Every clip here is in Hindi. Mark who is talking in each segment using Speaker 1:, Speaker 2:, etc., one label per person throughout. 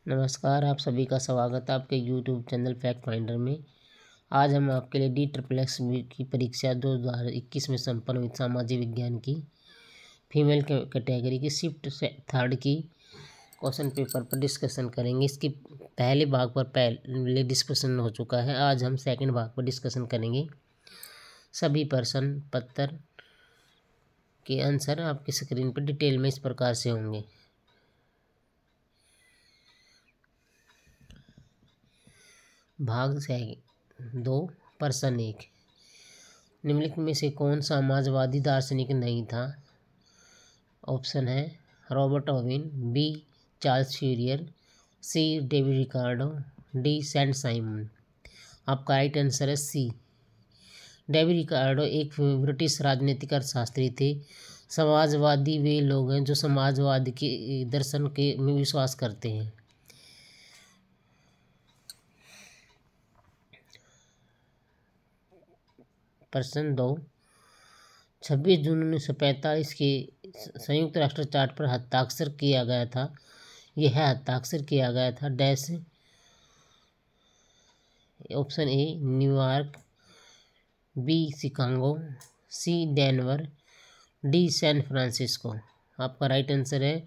Speaker 1: नमस्कार, आप सभी का स्वागत है आपके यूट्यूब चैनल फैक्ट फाइंडर में। आज हम आपके लिए DSSS की परीक्षा 2021 में संपन्न हुई सामाजिक विज्ञान की फीमेल कैटेगरी की शिफ्ट थर्ड की क्वेश्चन पेपर पर डिस्कशन करेंगे। इसकी पहले भाग पर पहले डिस्कशन हो चुका है। आज हम सेकंड भाग पर डिस्कशन करेंगे। सभी प्रश्न पत्र के आंसर आपकी स्क्रीन पर डिटेल में इस प्रकार से होंगे। भाग 2 प्रश्न 1, निम्नलिखित में से कौन समाजवादी दार्शनिक नहीं था? ऑप्शन है Robert Owen, B Charles Fourier, C David Ricardo, D Saint Simon. आपका राइट आंसर है सी। डेविड रिकार्डो एक ब्रिटिश राजनीतिक अर्थशास्त्री थे। समाजवादी वे लोग हैं जो समाजवाद के दर्शन के में विश्वास करते हैं। प्रश्न 2, 26 जून 1945 के संयुक्त राष्ट्र चार्ट पर हस्ताक्षर किया गया था। यह हस्ताक्षर किया गया था dash. Option A New York, B Chicago, C Denver, D San Francisco. आपका राइट आंसर है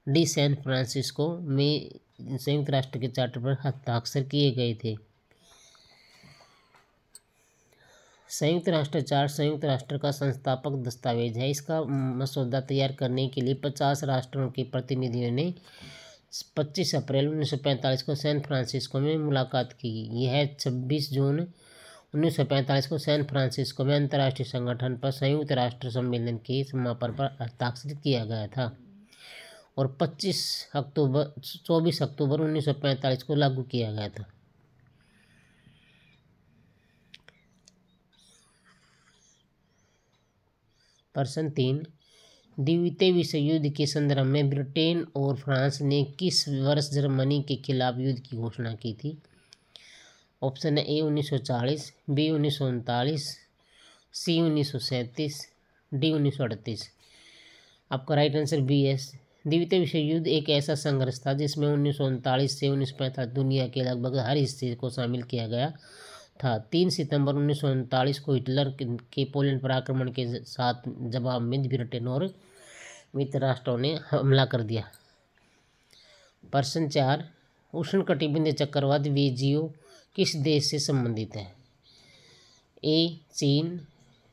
Speaker 1: डी सैन फ्रांसिस्को में संयुक्त राष्ट्र के चार्टर पर हस्ताक्षर किए गए थे। संयुक्त राष्ट्र चार्ट संयुक्त राष्ट्र का संस्थापक दस्तावेज है। इसका मसौदा तैयार करने के लिए 50 राष्ट्रों के प्रतिनिधियों ने 25 अप्रैल 1945 को सैन फ्रांसिस्को में मुलाकात की। यह 26 जून 1945 को सैन फ्रांसिस्को में अंतर्राष्ट्रीय संगठन पर संयुक्त राष्ट्र सम्मेलन के समापन पर हस्ताक्षरित किया गया था और 24 अक्टूबर 1945 को लागू किया गया था। प्रश्न 3, द्वितीय विश्व युद्ध के संदर्भ में ब्रिटेन और फ्रांस ने किस वर्ष जर्मनी के खिलाफ युद्ध की घोषणा की थी? ऑप्शन है ए 1940, बी 1939, सी 1937, डी 1938। आपका राइट आंसर बी है। द्वितीय विश्व युद्ध एक ऐसा संघर्ष था जिसमें 1939 से 1945 दुनिया के लगभग हर हिस्से को शामिल किया गया था। 3 सितंबर 1939 को हिटलर के पोलैंड पर आक्रमण के साथ जवाब में ब्रिटेन और मित्र राष्ट्रों ने हमला कर दिया। प्रश्न 4, उष्णकटिबंधीय चक्रवात वेजियो किस देश से संबंधित है? ए चीन,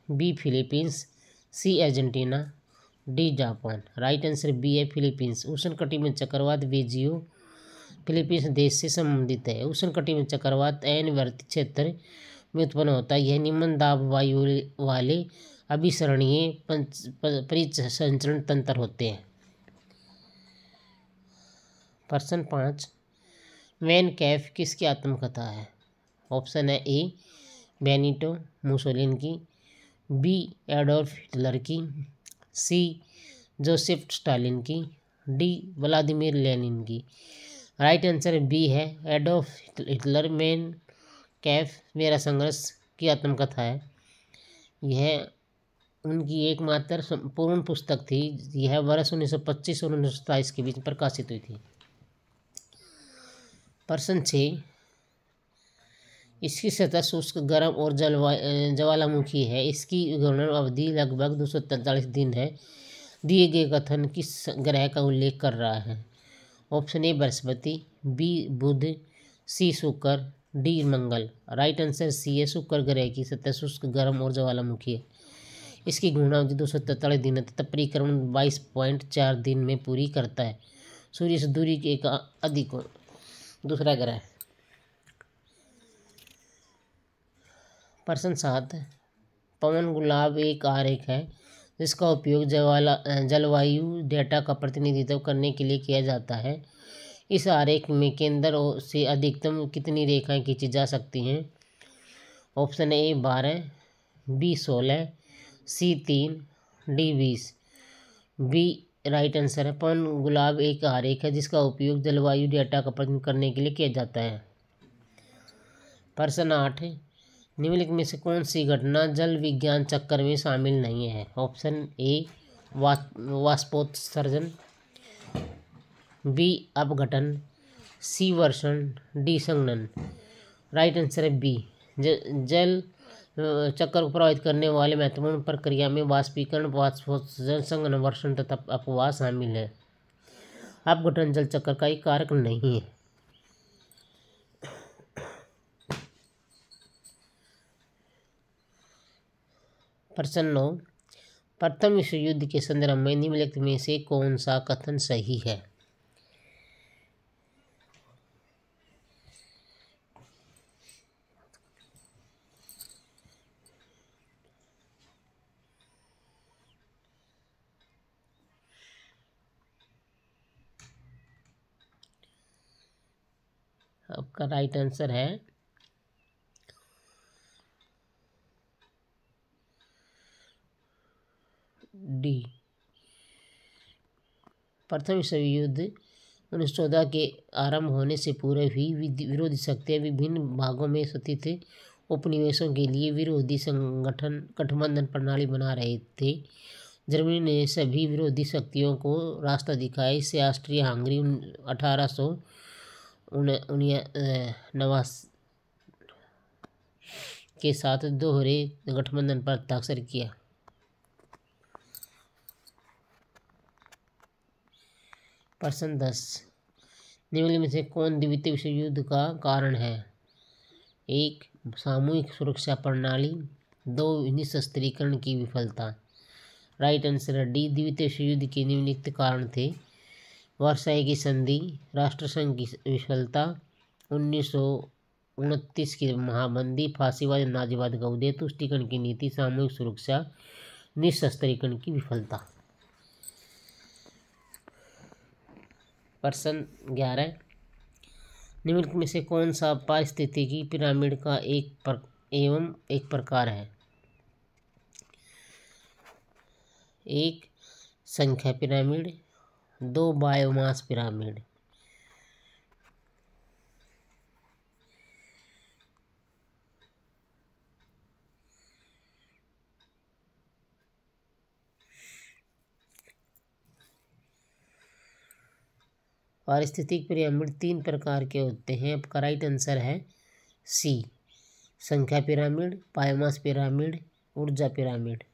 Speaker 1: B Philippines, C Argentina, D Japan. Right answer B है फिलीपींस। उष्णकटिबंधीय चक्रवात वेजियो फिलीपींस देश से संबंधित है। उष्णकटिबंधीय चक्रवात अनिवर्तित क्षेत्र में उत्पन्न होता है। यह निम्न दाब वायु वाले अभिसरणीय परिसंचरण तंत्र होते हैं। प्रश्न 5, वैन कैफ किसकी आत्मकथा है? ऑप्शन है ए बेनिटो मुसोलिनी की, बी एडोल्फ हिटलर की, सी जोसेफ स्टालिन की, डी व्लादिमीर लेनिन की। राइट आंसर बी है एडोल्फ हिटलर मैन कैफ मेरा संघर्ष की आत्मकथा है। यह उनकी एकमात्र संपूर्ण पुस्तक थी। यह वर्ष 1925 और 1927 के बीच प्रकाशित हुई थी। प्रश्न 6, इसकी सतह शुष्क गर्म और ज्वालामुखी है। इसकी घूर्णन अवधि लगभग 243 दिन है। दिए गए कथन किस ग्रह का उल्लेख कर रहा है? ऑप्शन ए बृहस्पति, बी बुध, सी शुक्र, डी मंगल। राइट आंसर सी है शुक्र ग्रह की सतह शुष्क गर्म और ज्वालामुखी है। इसकी घूर्णनावधि 243 दिन है तथा परिक्रमण 22.4 दिन में पूरी करता है। सूर्य से दूरी के एक अधिक दूसरा ग्रह। प्रश्न 7, पवन गुलाब एक आरेख है जिसका उपयोग जलवायु डेटा का प्रतिनिधित्व करने के लिए किया जाता है। इस आरेख में केंद्र से अधिकतम कितनी रेखाएं खींची जा सकती हैं? Option A 12, B 16, C 3, D 20। B right answer है। पवन गुलाब एक आरेख है जिसका उपयोग जलवायु डेटा का प्रतिनिधित्व करने के लिए किया जाता है। प्रश्न 8, निम्नलिखित में से कौन सी घटना जल विज्ञान चक्र में शामिल नहीं है? ऑप्शन ए वाष्पोत्सर्जन, बी अपघटन, सी वर्षण, डी संघनन। राइट आंसर है बी। जल चक्र को प्रभावित करने वाले महत्वपूर्ण प्रक्रिया में वाष्पीकरण, वाष्पोत्सर्जन, संघनन, वर्षण तथा अपवाह शामिल है। अपघटन जल चक्र का एक कारक नहीं है। प्रश्न 9, प्रथम विश्व युद्ध के संदर्भ में निम्नलिखित में से कौन सा कथन सही है? आपका राइट आंसर है डी। प्रथम विश्व युद्ध 1914 के आरंभ होने से पूर्व ही विरोधी शक्तियां विभिन्न भागों में स्थित उपनिवेशों के लिए विरोधी संगठन गठबंधन प्रणाली बना रहे थे। जर्मनी ने सभी विरोधी शक्तियों को रास्ता दिखाया। इससे ऑस्ट्रिया हंगरी 1889 के साथ दोहरे गठबंधन पर हस्ताक्षर किया। प्रश्न 10, निम्नलिखित में से कौन द्वितीय विश्व युद्ध का कारण है? 1, सामूहिक सुरक्षा प्रणाली। 2, निशस्त्रीकरण की विफलता। राइट आंसर है डी। द्वितीय विश्व युद्ध के निम्नलिखित कारण थे: वर्साई की संधि, राष्ट्रसंघ की विफलता, 1929 की महाबंदी, फांसीवाद नाजीवाद का उदय, तुष्टीकरण की नीति, सामूहिक सुरक्षा, निशस्त्रीकरण की विफलता। प्रश्न 11, निम्नलिखित में से कौन सा पारिस्थितिकी पिरामिड का एक प्रकार है? 1, संख्या पिरामिड। 2, biomass pyramid. पारिस्थितिक पिरामिड 3 प्रकार के होते हैं। आपका राइट आंसर है सी, संख्या पिरामिड, बायोमास पिरामिड, ऊर्जा पिरामिड।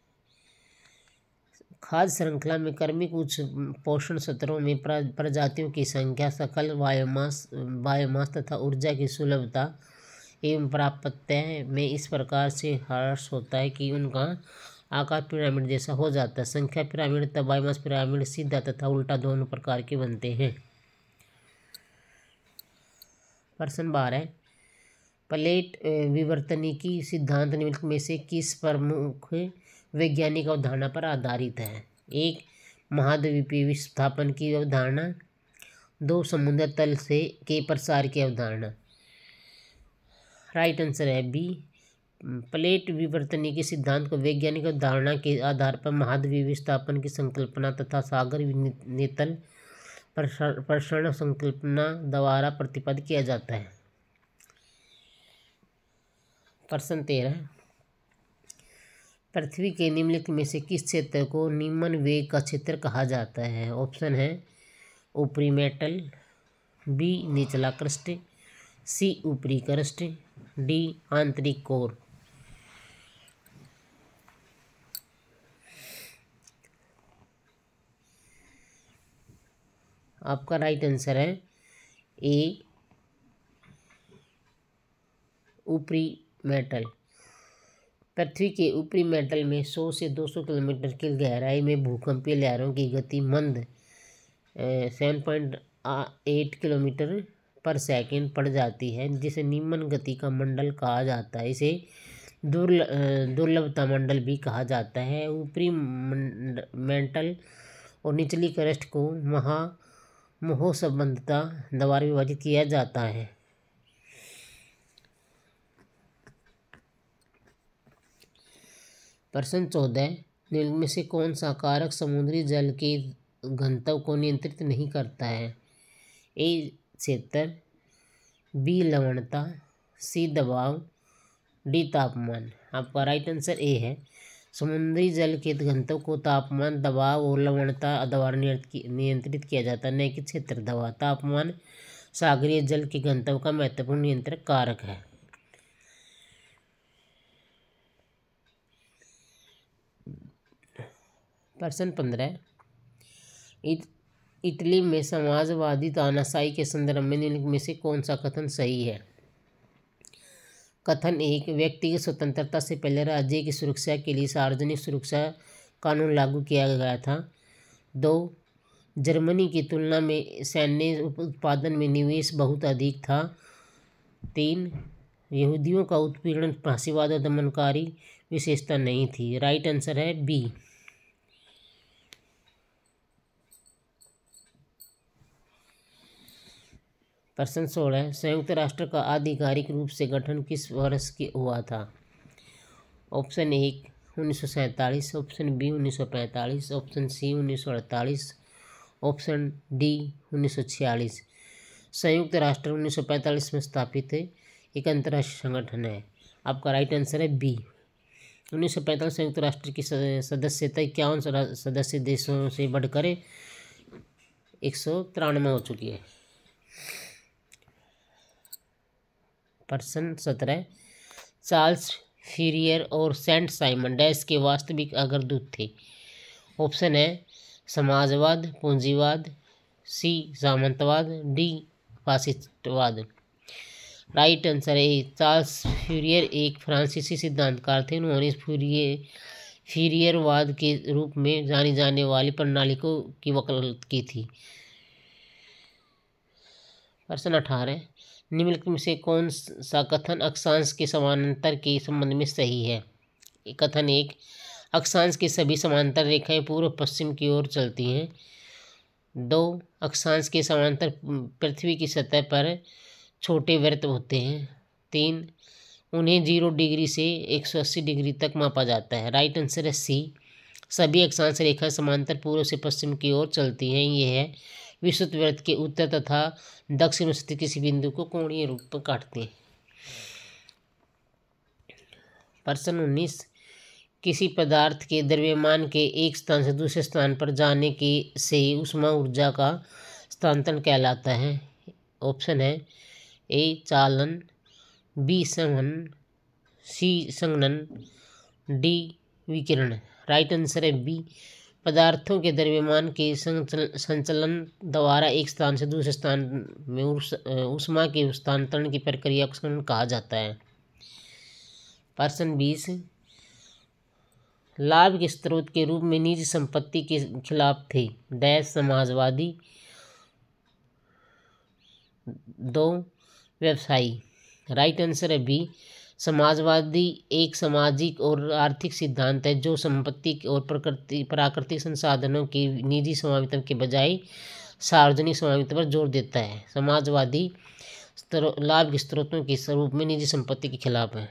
Speaker 1: खाद्य श्रृंखला में क्रमिक उच्च पोषण स्तरों में प्रजातियों की संख्या, सकल बायोमास तथा ऊर्जा की सुलभता एवं प्राप्यता में इस प्रकार से ह्रास होता है कि उनका आकार पिरामिड जैसा हो जाता है। संख्या पिरामिड तथा बायोमास पिरामिड सीधा तथा उल्टा दोनों प्रकार के बनते हैं। प्रश्न 12, प्लेट विवर्तनिकी सिद्धांत निम्नलिखित में से किस प्रमुख वैज्ञानिक अवधारणा पर आधारित है? 1, महाद्वीपीय विस्थापन की अवधारणा। 2, समुद्र तल के प्रसार की अवधारणा। राइट आंसर है बी। प्लेट विवर्तनिकी सिद्धांत को वैज्ञानिक अवधारणा के आधार पर महाद्वीपीय विस्थापन की संकल्पना तथा सागर नितल प्रसरण संकल्पना द्वारा प्रतिपादित किया जाता है। प्रश्न 13, पृथ्वी के निम्नलिखित में से किस क्षेत्र को निम्न वेग का क्षेत्र कहा जाता है? ऑप्शन है ऊपरी मेटल, बी निचला क्रस्ट, सी ऊपरी क्रस्ट, डी आंतरिक कोर। आपका राइट आंसर है ए, ऊपरी मेटल। पृथ्वी के ऊपरी मेटल में 100 से 200 किलोमीटर की गहराई में भूकंपीय लहरों की गति मंद 7.8 किलोमीटर पर सेकंड पड़ जाती है, जिसे निम्न गति का मंडल कहा जाता है। इसे दुर्लभता मंडल भी कहा जाता है। ऊपरी मेटल और निचली क्रस्ट को महामहोसंबद्धता द्वारा विभाजित किया जाता है। प्रश्न 14, निम्न में से कौन सा कारक समुद्री जल के घनत्व को नियंत्रित नहीं करता है? ए क्षेत्र, बी लवणता, सी दबाव, डी तापमान। आपका राइट आंसर ए है। समुद्री जल के घनत्व को तापमान, दबाव और लवणता द्वारा नियंत्रित किया जाता है, न कि क्षेत्र, दबाव। तापमान सागरीय जल के घनत्व का महत्वपूर्ण नियंत्रण कारक है। प्रश्न 15, इटली में समाजवादी तानाशाही के संदर्भ में निम्नलिखित में से कौन सा कथन सही है? कथन 1, व्यक्ति की स्वतंत्रता से पहले राज्य की सुरक्षा के लिए सार्वजनिक सुरक्षा कानून लागू किया गया था। 2, जर्मनी की तुलना में सैन्य उत्पादन में निवेश बहुत अधिक था। 3, यहूदियों का उत्पीड़न फांसीवाद और दमनकारी विशेषता नहीं थी। राइट आंसर है बी। प्रश्न 16, संयुक्त राष्ट्र का आधिकारिक रूप से गठन किस वर्ष की हुआ था? Option 1 1947, option B 1945, option C 1948, option D 1946। संयुक्त राष्ट्र 1945 में स्थापित एक अंतर्राष्ट्रीय संगठन है। आपका राइट आंसर है बी। 1945 संयुक्त राष्ट्र की सदस्यता 51 सदस्य देशों से बढ़कर 193 हो चुकी है। प्रश्न 17, चार्ल्स फूरियर और सेंट साइमन डैश के वास्तविक अग्रदूत थे। ऑप्शन है समाजवाद, पूंजीवाद, सी सामंतवाद, डी फासिस्टवाद। राइट आंसर है चार्ल्स फूरियर एक फ्रांसीसी सिद्धांतकार थे। उन्होंने फूरियरवाद के रूप में जानी जाने वाली प्रणाली की वकालत की थी। प्रश्न 18, निम्नलिखित में से कौन सा कथन अक्षांश के समानांतर के संबंध में सही है? कथन 1, अक्षांश की सभी समांतर रेखाएं पूर्व पश्चिम की ओर चलती हैं। 2, अक्षांश के समांतर पृथ्वी की सतह पर छोटे वृत्त होते हैं। 3, उन्हें 0 डिग्री से 180 डिग्री तक मापा जाता है। राइट आंसर है सी, सभी अक्षांश रेखाएं समांतर पूर्व से पश्चिम की ओर चलती हैं। यह विषुवत वृत्त के उत्तर तथा दक्षिण में स्थित किसी बिंदु को कोणीय रूप में काटते हैं। प्रश्न 19, किसी पदार्थ के द्रव्यमान के एक स्थान से दूसरे स्थान पर जाने के से ऊष्मा ऊर्जा का स्थानांतरण कहलाता है। ऑप्शन है ए चालन, बी संवहन, सी संघनन, डी विकिरण। राइट आंसर है बी, पदार्थों के द्रव्यमान के संचलन द्वारा एक स्थान से दूसरे स्थान में ऊष्मा के स्थानांतरण की प्रक्रिया को संघनन कहा जाता है। प्रश्न 20, लाभ के स्रोत के रूप में निजी संपत्ति के खिलाफ थे डैश समाजवादी। 2, व्यवसायी। राइट आंसर है बी, समाजवादी एक सामाजिक और आर्थिक सिद्धांत है जो संपत्ति और प्राकृतिक संसाधनों के निजी स्वामित्व के बजाय सार्वजनिक स्वामित्व पर जोर देता है। समाजवादी लाभ के स्रोतों के स्वरूप में निजी संपत्ति के खिलाफ है।